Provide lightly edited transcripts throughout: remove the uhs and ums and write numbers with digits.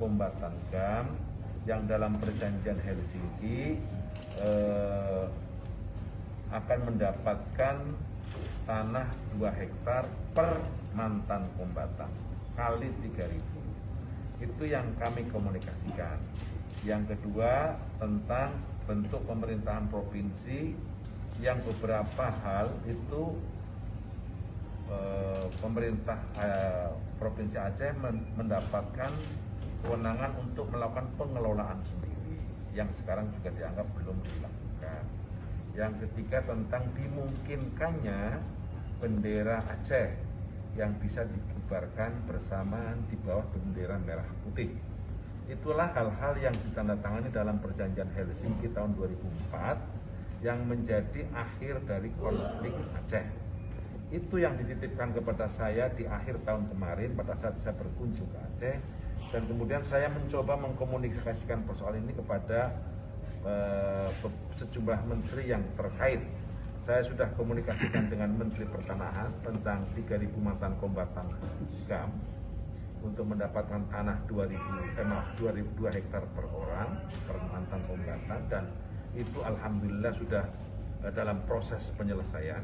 kombatan GAM yang dalam perjanjian Helsinki akan mendapatkan tanah 2 hektar per mantan kombatan kali 3.000. Itu yang kami komunikasikan. Yang kedua tentang bentuk pemerintahan provinsi, yang beberapa hal itu pemerintah Provinsi Aceh mendapatkan kewenangan untuk melakukan pengelolaan sendiri yang sekarang juga dianggap belum dilakukan. Yang ketiga tentang dimungkinkannya bendera Aceh yang bisa dikibarkan bersamaan di bawah bendera merah putih. Itulah hal-hal yang ditandatangani dalam perjanjian Helsinki tahun 2004 yang menjadi akhir dari konflik Aceh. Itu yang dititipkan kepada saya di akhir tahun kemarin pada saat saya berkunjung ke Aceh, dan kemudian saya mencoba mengkomunikasikan persoalan ini kepada sejumlah menteri yang terkait. Saya sudah komunikasikan dengan Menteri Pertanahan tentang 3.000 mantan kombatan GAM untuk mendapatkan tanah 2 hektar per orang per mantan kombatan, dan itu alhamdulillah sudah dalam proses penyelesaian.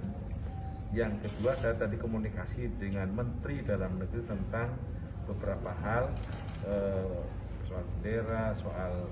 Yang kedua, saya tadi komunikasi dengan Menteri Dalam Negeri tentang beberapa hal, soal bendera, soal